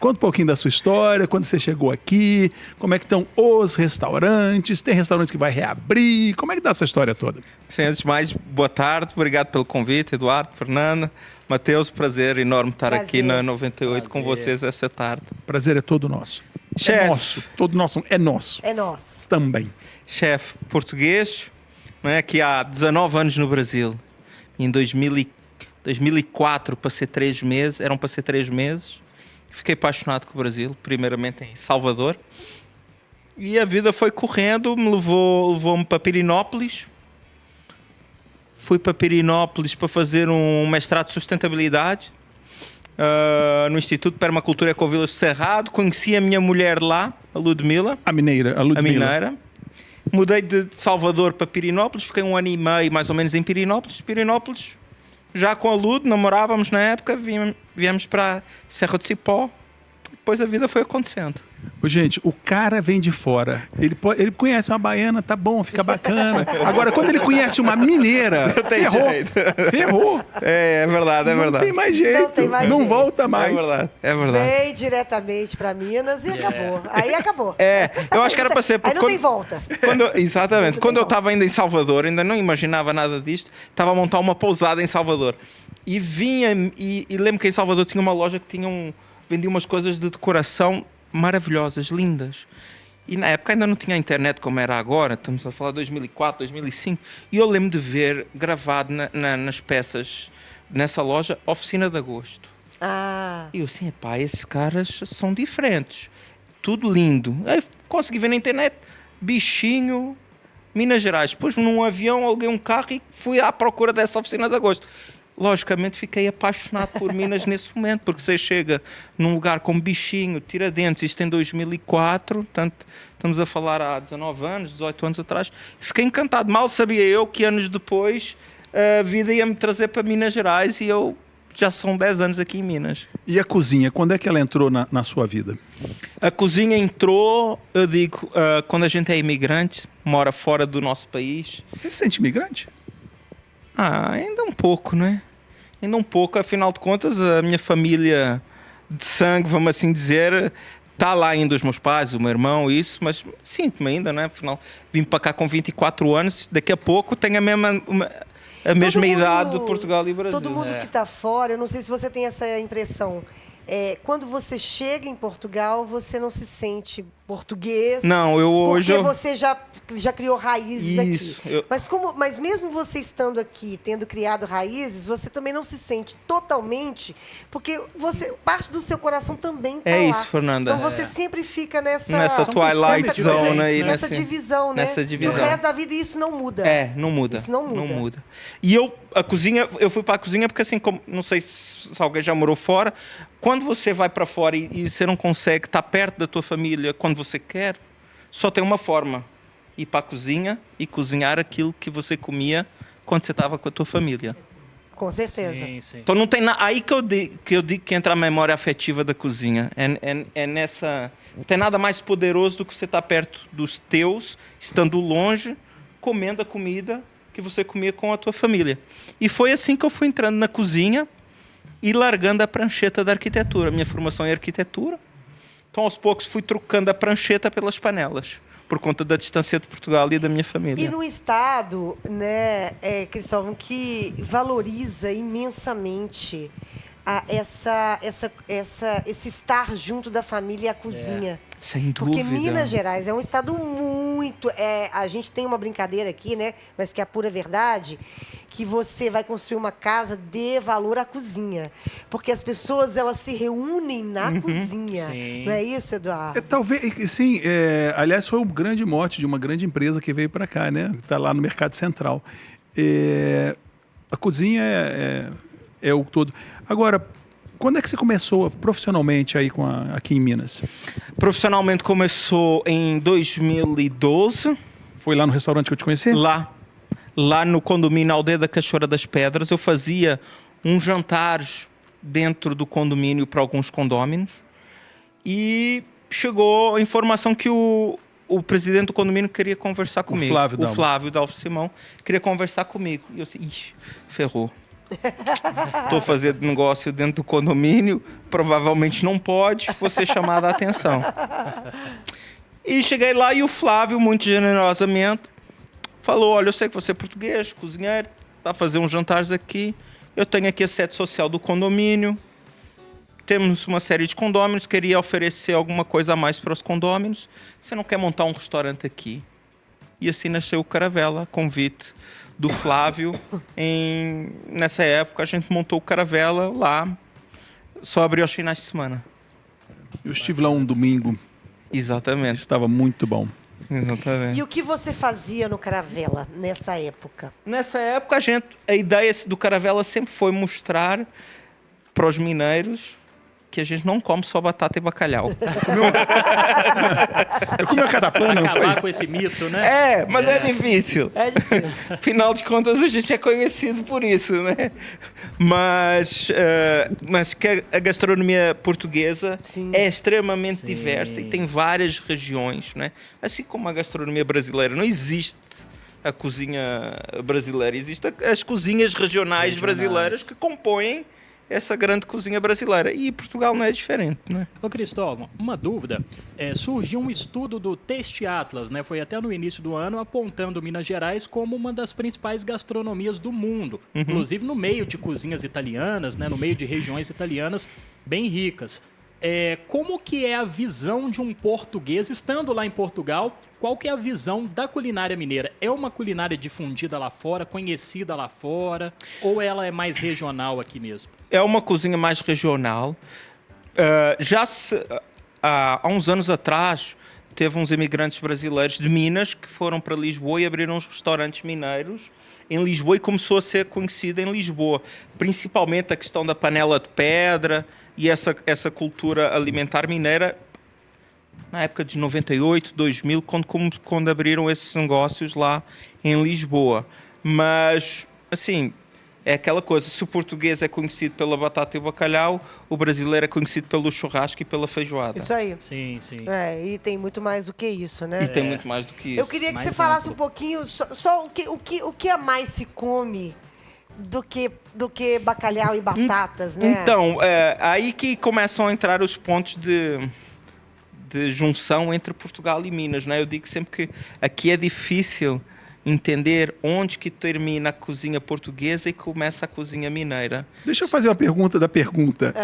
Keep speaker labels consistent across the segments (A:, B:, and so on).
A: Conta um pouquinho da sua história, quando você chegou aqui, como é que estão os restaurantes, tem restaurante que vai reabrir, como é que tá essa história toda?
B: Sim, antes de mais, boa tarde, obrigado pelo convite, Eduardo, Fernanda, Mateus, prazer enorme estar aqui na 98 com vocês essa tarde.
A: Prazer é todo nosso.
B: Chefe.
A: É nosso, todo nosso, é nosso.
C: É nosso.
A: Também.
B: Chefe português, não é, que há 19 anos no Brasil. Em 2004 passei 3 meses, eram para ser 3 meses. Fiquei apaixonado com o Brasil, primeiramente em Salvador. E a vida foi correndo, levou-me para Pirinópolis. Fui para Pirinópolis para fazer um mestrado de sustentabilidade no Instituto de Permacultura Ecovilas do Cerrado. Conheci a minha mulher lá, a Ludmila.
A: A mineira, a Ludmila.
B: A mineira. Mudei de Salvador para Pirinópolis, fiquei 1 ano e meio mais ou menos em Pirinópolis. Pirinópolis, já com a Lud, namorávamos na época, viemos para Serra do Cipó. Depois a vida foi acontecendo.
A: Ô, gente, o cara vem de fora. Ele conhece uma baiana, tá bom, fica bacana. Agora, quando ele conhece uma mineira, ferrou.
B: jeito.
A: Ferrou.
B: É verdade, é verdade.
A: Não tem mais jeito.
C: Não tem mais
A: Não
C: jeito.
A: volta mais.
B: É verdade, é verdade.
C: Veio diretamente para Minas e acabou. Aí acabou.
B: Eu acho que era para ser...
C: Aí não tem volta.
B: Exatamente. Quando eu estava ainda em Salvador, ainda não imaginava nada disto, estava a montar uma pousada em Salvador. E vinha, e lembro que em Salvador tinha uma loja que vendia umas coisas de decoração maravilhosas, lindas. E na época ainda não tinha internet como era agora, estamos a falar de 2004, 2005, e eu lembro de ver gravado nas peças nessa loja Oficina de Agosto. E eu assim, pá, esses caras são diferentes, tudo lindo. Aí consegui ver na internet, bichinho, Minas Gerais. Depois num avião aluguei um carro e fui à procura dessa Oficina de Agosto. Logicamente fiquei apaixonado por Minas nesse momento, porque você chega num lugar como Bichinho, Tiradentes, isto em 2004, portanto, estamos a falar há 19 anos, 18 anos atrás, fiquei encantado. Mal sabia eu que anos depois a vida ia-me trazer para Minas Gerais e eu já são 10 anos aqui em Minas.
A: E a cozinha, quando é que ela entrou na sua vida?
B: A cozinha entrou, eu digo, quando a gente é imigrante, mora fora do nosso país.
A: Você se sente imigrante?
B: Ainda um pouco, não é? Ainda um pouco, afinal de contas, a minha família de sangue, vamos assim dizer, está lá ainda os meus pais, o meu irmão, isso, mas sinto-me ainda, não é? Afinal, vim para cá com 24 anos, daqui a pouco tenho a mesma idade do Portugal e Brasil.
C: Todo mundo que está fora, eu não sei se você tem essa impressão, quando você chega em Portugal, você não se sente português.
B: Não,
C: porque você já criou raízes
B: isso,
C: aqui. Mas mesmo você estando aqui, tendo criado raízes, você também não se sente totalmente, porque parte do seu coração também está lá.
B: É isso, Fernanda.
C: Então você sempre fica nessa
B: twilight zone aí,
C: nessa divisão, né?
B: Nessa divisão.
C: No resto da vida isso não muda.
B: Não muda.
C: Isso não muda.
B: E eu fui para a cozinha porque assim, como, não sei se alguém já morou fora, quando você vai para fora e você não consegue estar perto da tua família quando você quer, só tem uma forma: ir para a cozinha e cozinhar aquilo que você comia quando você estava com a tua família.
C: Com certeza.
D: Sim.
B: Então não tem aí que eu digo que entra a memória afetiva da cozinha. Não tem nada mais poderoso do que você estar perto dos teus, estando longe, comendo a comida que você comia com a tua família. E foi assim que eu fui entrando na cozinha e largando a prancheta da arquitetura. Minha formação é arquitetura. Então, aos poucos, fui trocando a prancheta pelas panelas, por conta da distância de Portugal e da minha família.
C: E no Estado, né, Cristóvão, que valoriza imensamente esse estar junto da família e a cozinha.
B: Sem dúvida.
C: Porque Minas Gerais é um estado muito... a gente tem uma brincadeira aqui, né, mas que é a pura verdade, que você vai construir uma casa, dê valor à cozinha. Porque as pessoas, elas se reúnem na cozinha.
D: Sim.
C: Não é isso, Eduardo?
A: Talvez, sim. Aliás, foi um grande mote de uma grande empresa que veio para cá, né? Está lá no Mercado Central. A cozinha é o todo. Agora, quando é que você começou profissionalmente aí aqui em Minas?
B: Profissionalmente começou em 2012.
A: Foi lá no restaurante que eu te conheci?
B: Lá no condomínio Aldeia da Cachoeira das Pedras, eu fazia uns jantares dentro do condomínio para alguns condôminos e chegou a informação que o presidente do condomínio queria conversar comigo. O Flávio Dalvo Simão queria conversar comigo. E eu disse, ferrou. Estou fazendo negócio dentro do condomínio, provavelmente não pode, vou ser chamada a atenção. E cheguei lá e o Flávio, muito generosamente, falou, olha, eu sei que você é português, cozinheiro, vai fazer uns jantares aqui, eu tenho aqui a sede social do condomínio, temos uma série de condôminos, queria oferecer alguma coisa a mais para os condôminos, você não quer montar um restaurante aqui? E assim nasceu o Caravela, convite do Flávio. Nessa época a gente montou o Caravela lá, só abriu aos finais de semana.
A: Eu estive lá um domingo,
B: Exatamente.
A: estava muito bom.
B: Exatamente.
C: E o que você fazia no Caravela nessa época?
B: Nessa época a ideia do Caravela sempre foi mostrar para os mineiros que a gente não come só batata e bacalhau.
A: Eu comi a cataplana, não foi?
D: Acabar com esse mito, né?
B: Mas é difícil.
C: É difícil.
B: Afinal de contas, a gente é conhecido por isso, né? Mas que a gastronomia portuguesa
C: Sim.
B: é extremamente
D: Sim.
B: diversa e tem várias regiões, né? Assim como a gastronomia brasileira. Não existe a cozinha brasileira, existem as cozinhas regionais brasileiras que compõem essa grande cozinha brasileira. E Portugal não é diferente, né?
D: Ô Cristóvão, uma dúvida. Surgiu um estudo do Taste Atlas, né? Foi até no início do ano, apontando Minas Gerais como uma das principais gastronomias do mundo. Inclusive no meio de cozinhas italianas, né? No meio de regiões italianas bem ricas. Como que é a visão de um português, estando lá em Portugal, qual que é a visão da culinária mineira? É uma culinária difundida lá fora, conhecida lá fora, ou ela é mais regional aqui mesmo?
B: É uma cozinha mais regional. Há uns anos atrás, teve uns imigrantes brasileiros de Minas que foram para Lisboa e abriram uns restaurantes mineiros em Lisboa e começou a ser conhecida em Lisboa. Principalmente a questão da panela de pedra e essa cultura alimentar mineira na época de 98, 2000, quando abriram esses negócios lá em Lisboa. Mas, assim, é aquela coisa, se o português é conhecido pela batata e o bacalhau, o brasileiro é conhecido pelo churrasco e pela feijoada.
C: Isso aí.
D: Sim, sim.
C: E tem muito mais do que isso, né?
B: E tem muito mais do que isso.
C: Eu queria que
D: Mais
C: você falasse
D: amplo.
C: um pouquinho só o que a mais se come do que bacalhau e batatas, né?
B: Então, aí que começam a entrar os pontos de junção entre Portugal e Minas, né? Eu digo sempre que aqui é difícil entender onde que termina a cozinha portuguesa e começa a cozinha mineira.
A: Deixa eu fazer uma pergunta da pergunta.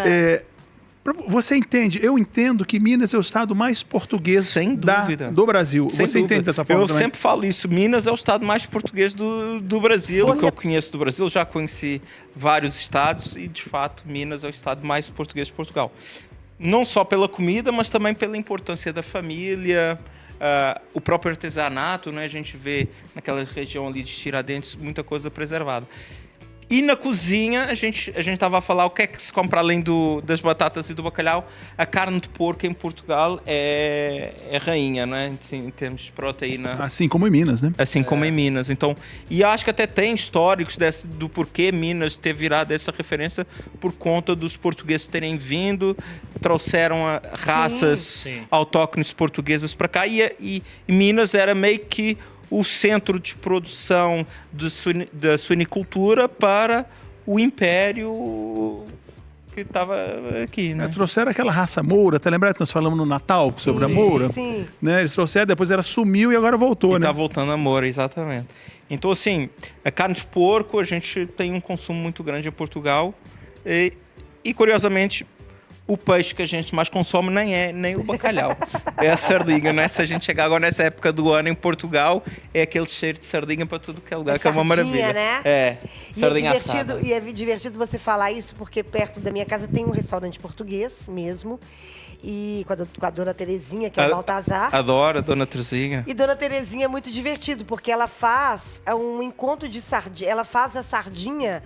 A: Você entende? Eu entendo que Minas é o estado mais português
B: Sem dúvida.
A: do Brasil.
B: Sem
A: Você
B: dúvida.
A: entende dessa forma
B: Eu
A: também?
B: sempre falo isso. Minas é o estado mais português do Brasil, do que eu conheço do Brasil. Já conheci vários estados e, de fato, Minas é o estado mais português de Portugal. Não só pela comida, mas também pela importância da família, o próprio artesanato, né? A gente vê naquela região ali de Tiradentes muita coisa preservada. E na cozinha, a gente estava a falar o que é que se compra além das batatas e do bacalhau. A carne de porco em Portugal é rainha, né? Em termos de proteína.
A: Assim como em Minas, né?
B: Assim como em Minas. Então, e acho que até tem históricos do porquê Minas ter virado essa referência por conta dos portugueses terem vindo, trouxeram raças
D: Sim.
B: autóctones portuguesas para cá e Minas era meio que o centro de produção da suinicultura para o império que estava aqui, né?
A: Trouxeram aquela raça moura, tá lembrado que nós falamos no Natal sobre a moura?
C: Sim.
A: Né? Eles trouxeram, depois ela sumiu e agora voltou,
B: E
A: né?
B: tá voltando a moura, exatamente. Então, assim, a carne de porco, a gente tem um consumo muito grande em Portugal. E curiosamente, o peixe que a gente mais consome nem o bacalhau. É a sardinha, né? Se a gente chegar agora nessa época do ano em Portugal, é aquele cheiro de sardinha para tudo que é lugar, que é uma maravilha.
C: Né?
B: Sardinha
C: E
B: assada.
C: é divertido você falar isso, porque perto da minha casa tem um restaurante português mesmo. E com a dona Terezinha, que é o Baltazar.
B: Adoro a dona Terezinha.
C: E dona Terezinha é muito divertido, porque ela faz um encontro de sardinha. Ela faz a sardinha.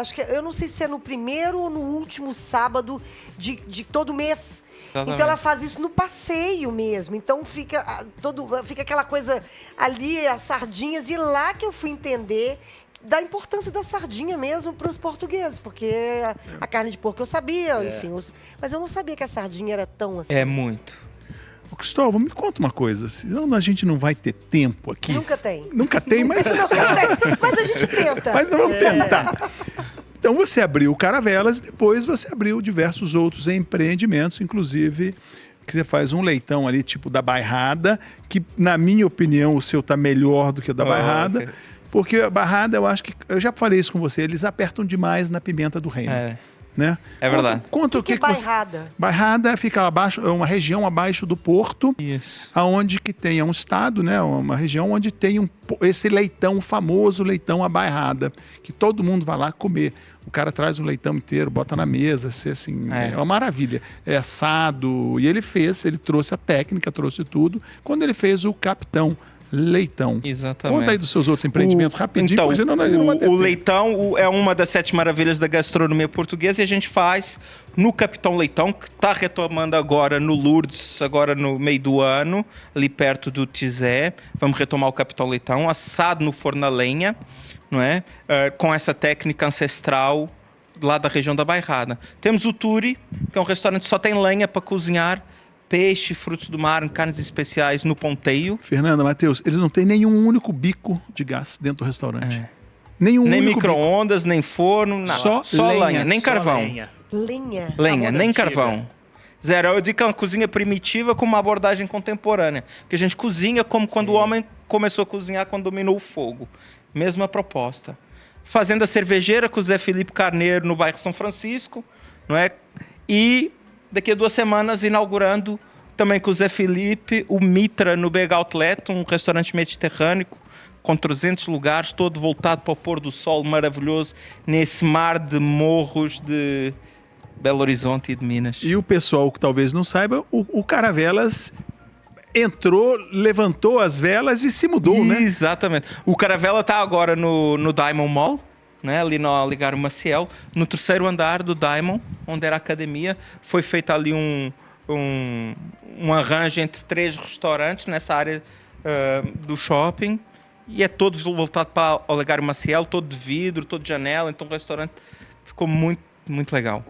C: Acho que eu não sei se é no primeiro ou no último sábado de todo mês.
B: Exatamente.
C: Então ela faz isso no passeio mesmo. Então fica aquela coisa ali, as sardinhas, e lá que eu fui entender da importância da sardinha mesmo para os portugueses, porque a carne de porco eu sabia, enfim, mas eu não sabia que a sardinha era tão assim.
B: É muito.
A: Ô, Cristóvão, me conta uma coisa. Senão a gente não vai ter tempo aqui.
C: Nunca tem.
A: Nunca tem, mas...
C: Mas a gente tenta.
A: Mas nós vamos tentar. Então você abriu o Caravelas e depois você abriu diversos outros empreendimentos, inclusive que você faz um leitão ali, tipo da Bairrada, que na minha opinião o seu tá melhor do que o da Bairrada,
B: ok.
A: porque a Bairrada eu acho que, eu já falei isso com você, eles apertam demais na pimenta do reino. Né?
B: É verdade.
A: Conta
C: O que é Bairrada?
A: Bairrada fica abaixo, é uma região abaixo do porto,
B: Isso.
A: aonde que tem um estado, né, uma região onde tem esse leitão, o famoso leitão à bairrada, que todo mundo vai lá comer. O cara traz um leitão inteiro, bota na mesa, assim, é uma maravilha. É assado, e ele trouxe a técnica, trouxe tudo, quando ele fez o Capitão Leitão.
B: Exatamente.
A: Conta aí dos seus outros empreendimentos rapidinho,
B: então,
A: porque senão nós não vamos ter
B: o
A: tempo.
B: leitão é uma das 7 maravilhas da gastronomia portuguesa e a gente faz no Capitão Leitão, que está retomando agora no Lourdes, agora no meio do ano, ali perto do Tizé. Vamos retomar o Capitão Leitão, assado no forno a lenha, não é? Com essa técnica ancestral lá da região da Bairrada. Temos o Turi, que é um restaurante que só tem lenha para cozinhar, peixe, frutos do mar, carnes especiais no ponteio.
A: Fernanda, Matheus, eles não têm nenhum único bico de gás dentro do restaurante. Nenhum
B: Nem
A: único
B: micro-ondas, nem forno, nada.
A: Só lenha,
B: nem
D: Só
B: carvão.
D: lenha.
C: Lenha.
B: Lenha, nem
D: antiga.
B: carvão. Zero. Eu digo que é uma cozinha primitiva com uma abordagem contemporânea. Porque a gente cozinha como quando o homem começou a cozinhar quando dominou o fogo. Mesma proposta. Fazenda Cervejeira com o Zé Felipe Carneiro no bairro São Francisco, não é? E daqui a 2 semanas inaugurando também com o Zé Felipe o Mitra no Bega Outlet, um restaurante mediterrâneo com 300 lugares, todo voltado para o pôr do sol maravilhoso nesse mar de morros de Belo Horizonte e de Minas.
A: E o pessoal que talvez não saiba, o Caravelas entrou, levantou as velas e se mudou, né?
B: Exatamente. O Caravela está agora no Diamond Mall, né? Ali no Oligário Maciel, no 3º andar do Diamond, onde era a academia. Foi feito ali um arranjo entre 3 restaurantes nessa área do shopping. E é todo voltado para o Oligário Maciel, todo de vidro, todo de janela. Então o restaurante ficou muito, muito legal.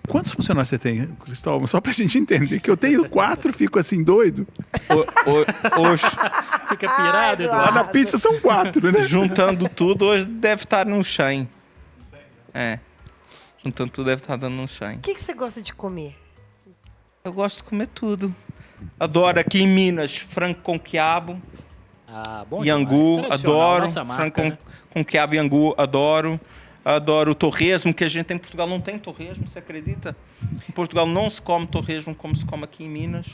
A: Quantos funcionários você tem, Cristóvão? Só pra gente entender, que eu tenho 4, fico assim doido.
B: Hoje,
D: Fica pirado,
C: Ai,
A: Lá
D: Eduardo.
A: na pizza são 4, né?
B: juntando tudo, hoje deve estar num 100. Juntando tudo, deve estar dando um 100.
C: O que você gosta de comer?
B: Eu gosto de comer tudo. Adoro aqui em Minas, frango com quiabo.
D: Ah, bom
B: E angu,
D: demais. Tradicional,
B: adoro.
D: nossa marca,
B: Frango
D: né?
B: com quiabo e angu, adoro. Adoro o torresmo, que a gente tem em Portugal não tem torresmo, você acredita? Em Portugal não se come torresmo como se come aqui em Minas.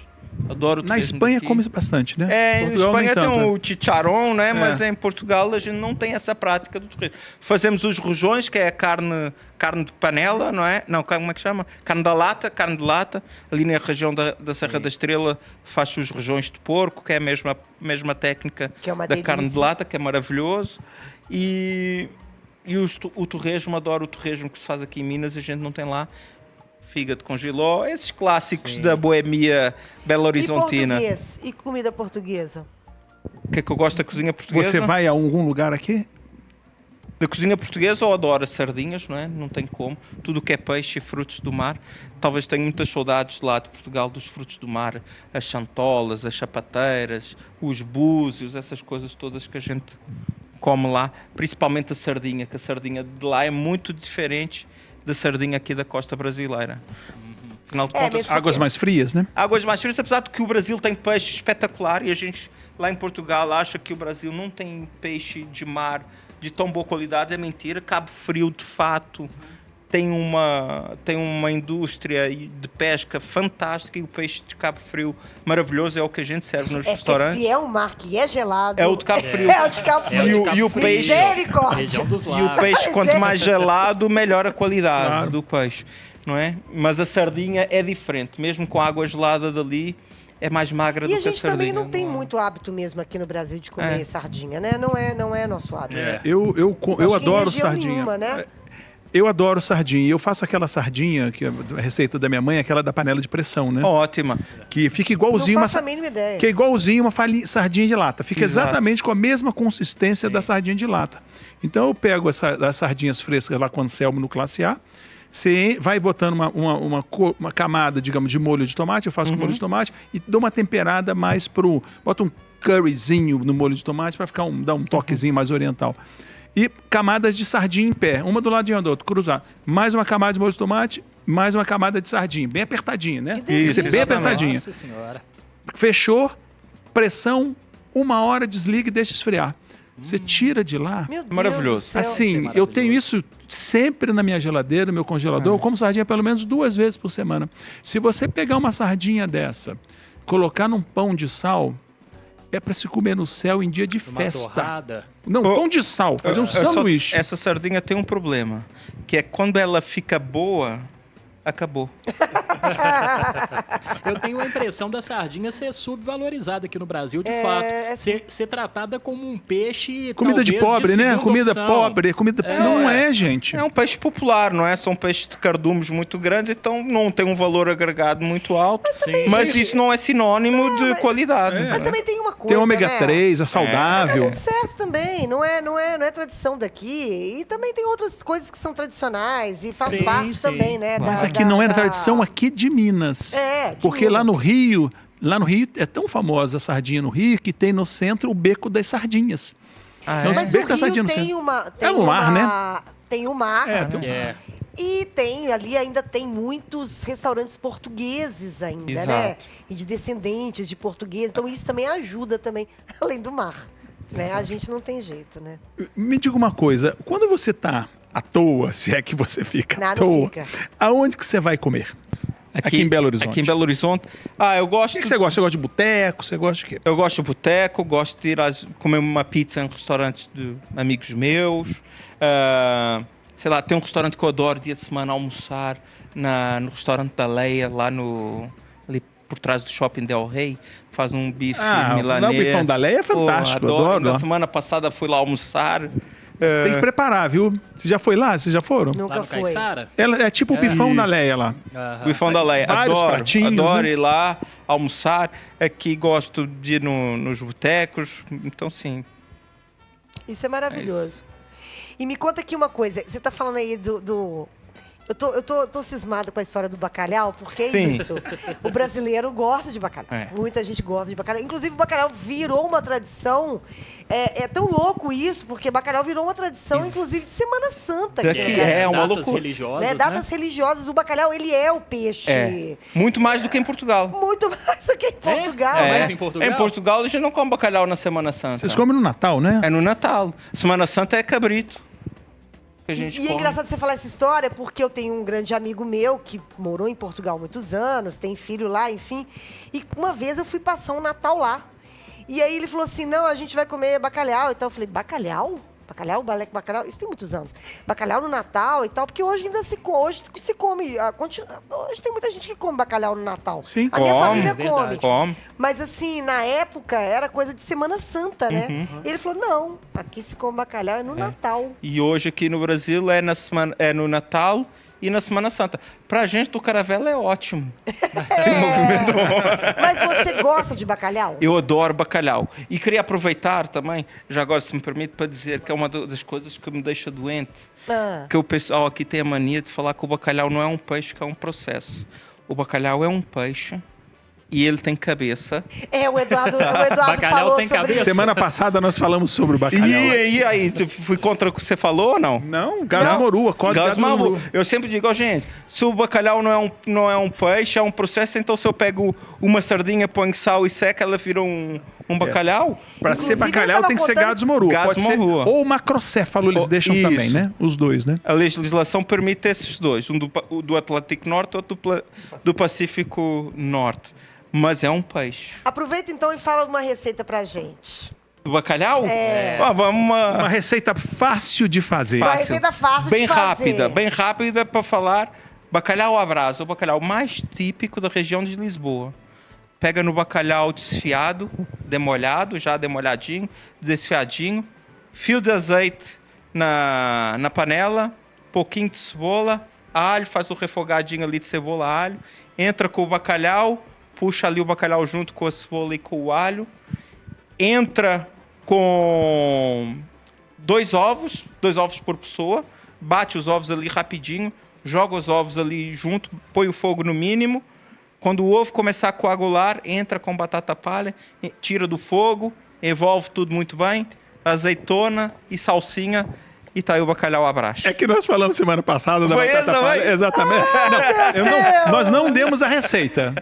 B: Adoro o
A: Na
B: torresmo
A: Espanha
B: daqui.
A: come bastante, né?
B: Em
A: Portugal nem
B: Espanha tem
A: tanto,
B: o chicharrón, né?
A: É.
B: Mas em Portugal a gente não tem essa prática do torresmo. Fazemos os rojões, que é a carne de panela, não é? Não, como é que chama? Carne de lata. Ali na região da Serra da Estrela faz-se os rojões de porco, que é a mesma técnica
C: Que é uma
B: da
C: delícia.
B: carne de lata, que é maravilhoso. E o torresmo, adoro o torresmo que se faz aqui em Minas, a gente não tem lá. Fígado com jiló, esses clássicos
D: Sim.
B: da boemia Belo
C: E
B: Horizontina.
C: português? E comida portuguesa?
B: O que é que eu gosto da cozinha portuguesa?
A: Você vai a algum lugar aqui?
B: Da cozinha portuguesa eu adoro as sardinhas, não é? Não tem como. Tudo o que é peixe e frutos do mar. Talvez tenha muitas saudades lá de Portugal dos frutos do mar. As chantolas, as chapateiras, os búzios, essas coisas todas que a gente come lá. Principalmente a sardinha, que a sardinha de lá é muito diferente da sardinha aqui da costa brasileira. Afinal de contas,
C: mesmo.
A: Águas mais frias, né?
B: águas mais frias, apesar de que o Brasil tem peixe espetacular e a gente lá em Portugal acha que o Brasil não tem peixe de mar de tão boa qualidade, é mentira. Cabo Frio, de fato, tem uma indústria de pesca fantástica e o peixe de Cabo Frio maravilhoso, é o que a gente serve nos
C: É que
B: restaurantes.
C: se é um mar que é gelado...
B: É o de Cabo Frio.
C: É o de Cabo Frio.
B: E o
D: Cabo Frio.
B: peixe-
C: Misericórdia.
D: Região dos
B: E o
D: lagos.
B: peixe, quanto mais
C: é.
B: gelado, melhor a qualidade
A: Claro.
B: do peixe, não é? Mas a sardinha é diferente, mesmo com a água gelada dali, é mais magra
C: E
B: do
C: a
B: que a
C: gente
B: sardinha.
C: também não tem muito hábito mesmo aqui no Brasil de comer sardinha, né? Não é nosso hábito.
A: Eu
C: Acho que em
A: adoro
C: região
A: sardinha.
C: nenhuma, né?
A: Eu adoro sardinha. Eu faço aquela sardinha, que é a receita da minha mãe, aquela da panela de pressão, né?
B: Ótima.
A: Que fica igualzinho
C: Não
A: uma
C: faço a mínima ideia.
A: que é igualzinho uma sardinha de lata. Fica
B: Exato.
A: exatamente com a mesma consistência da sardinha de lata. Então eu pego as sardinhas frescas lá com Anselmo no Classe A, Você vai botando uma camada, digamos, de molho de tomate, eu faço com molho de tomate, e dou uma temperada mais bota um curryzinho no molho de tomate para dar um toquezinho mais oriental. E camadas de sardinha em pé, uma do lado de outra, cruzado. Mais uma camada de molho de tomate, mais uma camada de sardinha, bem apertadinha, né?
B: delícia.
A: Bem
B: Exatamente.
A: apertadinha.
D: Nossa senhora.
A: Fechou, pressão, 1 hora, desliga e deixa esfriar. Você tira de lá.
C: Meu Deus
B: Maravilhoso.
C: do céu.
A: Assim,
D: maravilhoso.
A: eu tenho isso sempre na minha geladeira, no meu congelador. Eu como sardinha pelo menos 2 vezes por semana. Se você pegar uma sardinha dessa, colocar num pão de sal, é para se comer no céu em dia de
D: Uma
A: festa.
D: torrada.
A: Não, pão de sal, fazer um sanduíche.
B: Essa sardinha tem um problema, que é quando ela fica boa, acabou.
D: Eu tenho a impressão da sardinha ser subvalorizada aqui no Brasil, de
C: É,
D: fato. Ser tratada como um peixe.
A: Comida de
D: talvez,
A: pobre, né?
D: segunda
A: Comida
D: opção.
A: pobre, comida. Não é, gente.
B: É um peixe popular, não é? São peixes de cardumes muito grandes, então não tem um valor agregado muito alto.
D: Sim.
B: Mas isso não é sinônimo de qualidade.
C: Mas também tem uma coisa,
A: Tem ômega
C: né?
A: 3, é
C: Tá
A: saudável.
C: tudo certo também, não é tradição daqui. E também tem outras coisas que são tradicionais e faz
D: Sim,
C: parte
D: sim.
C: também, né?
A: Mas aqui não é tradição aqui de Minas.
C: É, de
A: Porque
C: Minas.
A: lá no Rio é tão famosa a sardinha no Rio que tem no centro o Beco das Sardinhas.
B: Ah,
A: Não,
B: é?
A: se
C: Mas
A: beco
C: o
A: da
C: Rio
A: sardinha no
C: tem
A: centro.
C: uma...
A: É um mar, né?
C: Tem o mar.
D: É.
C: E ainda tem muitos restaurantes portugueses ainda,
B: Exato.
C: né? E de descendentes de portugueses. Então isso também ajuda também, além do mar. Né? A gente não tem jeito, né?
A: Me diga uma coisa, quando você tá à toa, se é que você fica à
C: Não
A: toa,
C: fica.
A: aonde que você vai comer? Aqui em Belo Horizonte.
B: Aqui em Belo Horizonte. Eu gosto.
A: O que você gosta? Você gosta de boteco? Você gosta de quê?
B: Eu gosto de boteco, gosto de ir comer uma pizza em restaurantes de amigos meus. Sei lá, tem um restaurante que eu adoro dia de semana almoçar no restaurante da Leia, ali por trás do Shopping Del Rey. Faz um bife milanês.
A: O bifão da Leia é fantástico,
B: Pô,
A: adoro.
B: Na semana passada fui lá almoçar.
A: Você tem que preparar, viu? Você já foi lá? Vocês já foram?
D: Lá
C: Nunca
D: no
C: foi.
D: Caiçara?
A: Ela é tipo o bifão da Leia lá.
D: Aham.
B: Bifão da Leia.
A: Vários
B: Adoro,
A: pratinhos,
B: adoro
A: né?
B: ir lá almoçar. Aqui gosto de ir nos botecos. Então, sim.
C: Isso é maravilhoso. E me conta aqui uma coisa. Você tá falando aí do... Eu tô cismada com a história do bacalhau, porque é
B: Sim.
C: isso. O brasileiro gosta de bacalhau.
B: É.
C: Muita gente gosta de bacalhau. Inclusive, o bacalhau virou uma tradição. É tão louco isso, porque bacalhau virou uma tradição, inclusive, de Semana Santa.
B: Daqui
C: aqui, né?
B: é uma
D: Datas
B: loucura.
D: religiosas,
C: Né? Datas religiosas, o bacalhau, ele é o peixe.
B: É. Muito mais do que em Portugal.
C: Muito mais do que em Portugal.
D: É?
C: né?
D: Mas em Portugal?
B: Em Portugal a gente não come bacalhau na Semana Santa.
A: Vocês comem no Natal, né?
B: É no Natal. Semana Santa é cabrito. Que a gente
C: E é
B: come.
C: engraçado você falar essa história, porque eu tenho um grande amigo meu que morou em Portugal há muitos anos, tem filho lá, enfim. E uma vez eu fui passar um Natal lá. E aí ele falou assim, não, a gente vai comer bacalhau. Então eu falei, bacalhau? Bacalhau? Isso tem muitos anos. Bacalhau no Natal e tal, porque hoje ainda se come. Hoje tem muita gente que come bacalhau no Natal.
A: Sim,
C: a minha
B: come,
C: família
D: é verdade.
C: come.
B: Come.
C: Mas assim, na época era coisa de Semana Santa, né?
B: Uhum.
C: E ele falou, não, aqui se come bacalhau é no Natal.
B: E hoje aqui no Brasil é no Natal e na Semana Santa. Pra gente do Caravela é ótimo.
C: Mas você gosta de bacalhau?
B: Eu adoro bacalhau. E queria aproveitar também, já agora se me permite, para dizer que é uma das coisas que me deixa doente.
C: Ah.
B: Que o pessoal aqui tem a mania de falar que o bacalhau não é um peixe, que é um processo. O bacalhau é um peixe e ele tem cabeça.
C: O Eduardo
D: Bacalhau
C: falou
D: tem
C: sobre
D: cabeça.
C: isso.
A: Semana passada nós falamos sobre o bacalhau.
B: E aí, tu fui contra o que você falou ou não?
A: Não, gado morua, código
B: Gás
A: gado
B: malu.
A: morua.
B: Eu sempre digo, gente, se o bacalhau não é um peixe, é um processo, então se eu pego uma sardinha, ponho sal e seca, ela vira um bacalhau?
A: Pra ser
C: Inclusive,
A: bacalhau
C: ele
A: tem que
C: tava
A: ser
C: contando-
A: gados morua.
B: Gados
A: Pode ser,
B: morua.
A: ou macrocéfalo eles deixam
B: Isso.
A: também, né? Os dois, né?
B: A legislação permite esses dois, o do Atlântico Norte e outro do Pacífico Norte. Mas é um peixe.
C: Aproveita então e fala uma receita pra gente.
B: Do bacalhau? Vamos
A: Uma receita fácil de fazer.
C: Uma receita fácil
B: bem
C: de fazer.
B: bem rápida para falar. Bacalhau à brasa, o bacalhau mais típico da região de Lisboa. Pega no bacalhau desfiado, demolhado, já demolhadinho, desfiadinho. Fio de azeite na panela, pouquinho de cebola, alho, faz o refogadinho ali de cebola, alho. Entra com o bacalhau, puxa ali o bacalhau junto com a cebola e com o alho. Entra com 2 ovos por pessoa. Bate os ovos ali rapidinho. joga os ovos ali junto, põe o fogo no mínimo. Quando o ovo começar a coagular, entra com batata palha, tira do fogo, envolve tudo muito bem, azeitona e salsinha, e tá aí o bacalhau à brás.
A: É que nós falamos semana passada da
B: Foi
A: batata
B: essa,
A: palha.
B: vai?
A: Exatamente. Nós não demos a receita,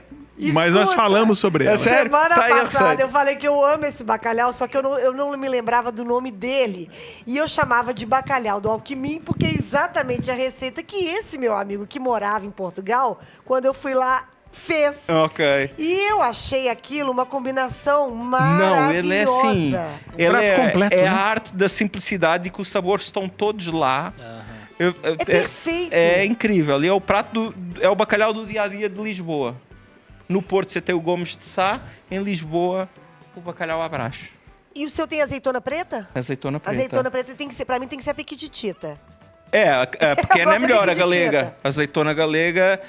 A: mas nós
C: Escuta.
A: falamos sobre ela.
B: sério?
C: Semana
B: Tá aí a
C: passada
B: receita.
C: eu falei que eu amo esse bacalhau, só que eu não me lembrava do nome dele. E eu chamava de bacalhau do Alckmin, porque é exatamente a receita que esse meu amigo que morava em Portugal, quando eu fui lá, fez.
B: Ok.
C: E eu achei aquilo uma combinação maravilhosa.
B: Não, ele é assim. Ele
A: prato completo,
B: é
A: né?
B: a arte da simplicidade e que os sabores estão todos lá.
C: É perfeito.
B: É incrível. Ali é o prato é o bacalhau do dia a dia de Lisboa. No Porto você tem o Gomes de Sá, em Lisboa o bacalhau à brás.
C: E o seu tem azeitona preta?
B: Azeitona preta.
C: Azeitona preta tem que ser, pra mim tem que ser a pequitita.
B: É porque não é
C: Gosto
B: melhor
C: de
B: a galega.
C: pequitita.
B: A azeitona galega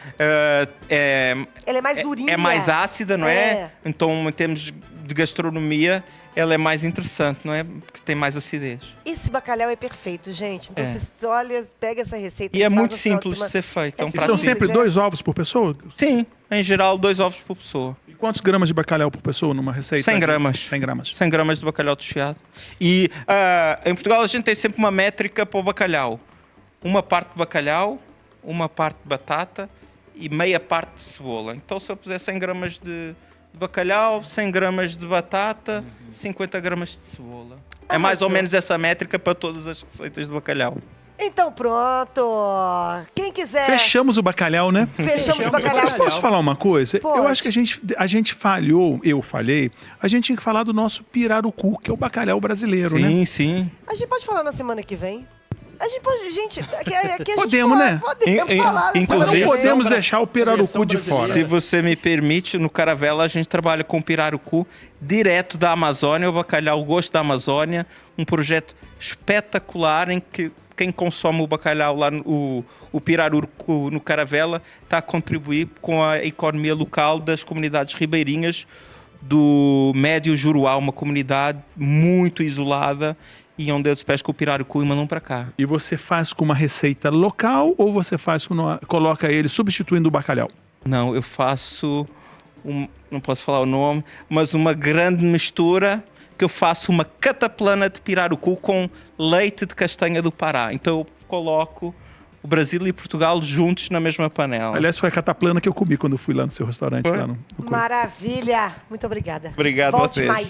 C: Ela é mais durinha.
B: é mais ácida, não é? Então, em termos de gastronomia, ela é mais interessante, não é? Porque tem mais acidez.
C: Esse bacalhau é perfeito, gente. Então,
B: É.
C: vocês, olha, pega essa receita.
B: E é
C: faz
B: muito
C: no final
B: simples de
C: semana.
B: ser feito. É um
C: É
A: E
B: prato
A: são
C: simples,
A: sempre
C: é.
A: 2 ovos por pessoa?
B: Sim, em geral, 2 ovos por pessoa.
A: E quantos gramas de bacalhau por pessoa numa receita?
B: 100 gramas.
A: 100 gramas.
B: 100 gramas de bacalhau desfiado. E em Portugal a gente tem sempre uma métrica para o bacalhau. Uma parte de bacalhau, uma parte de batata e meia parte de cebola. Então se eu puser 100 gramas de bacalhau, 100 gramas de batata, 50 gramas de cebola. É mais ou
C: Arrasou.
B: menos essa métrica para todas as receitas de bacalhau.
C: Então, pronto. Quem quiser.
A: Fechamos o bacalhau, né?
C: Fechamos o
D: o
C: bacalhau.
A: Mas posso falar uma coisa?
C: Pode.
A: Eu acho que a gente falhou, eu falhei, a gente tinha que falar do nosso pirarucu, que é o bacalhau brasileiro, né?
B: Sim, sim.
C: A gente pode falar na semana que vem? A gente pode. Gente, aqui a gente
A: Podemos,
C: pode,
A: né?
C: Podemos
B: Em-
C: falar na
B: inclusive-
A: Não
C: semana que vem.
A: podemos deixar o pirarucu
D: Seleção
A: de
D: brasileira.
A: fora.
B: Se você me permite, no Caravela a gente trabalha com pirarucu direto da Amazônia, o bacalhau Gosto da Amazônia, um projeto espetacular em que quem consome o bacalhau lá, o pirarucu no Caravela, está a contribuir com a economia local das comunidades ribeirinhas do Médio Juruá, uma comunidade muito isolada e onde eles pescam o pirarucu e mandam para cá.
A: E você faz com uma receita local ou você faz coloca ele substituindo o bacalhau?
B: Não, eu faço, não posso falar o nome, mas uma grande mistura que eu faço uma cataplana de pirarucu com leite de castanha do Pará. Então eu coloco o Brasil e Portugal juntos na mesma panela.
A: Aliás, foi a cataplana que eu comi quando fui lá no seu restaurante.
B: Foi?
A: Lá no
C: Maravilha. Muito obrigada.
B: Obrigado a
C: Volte
B: vocês.
C: mais.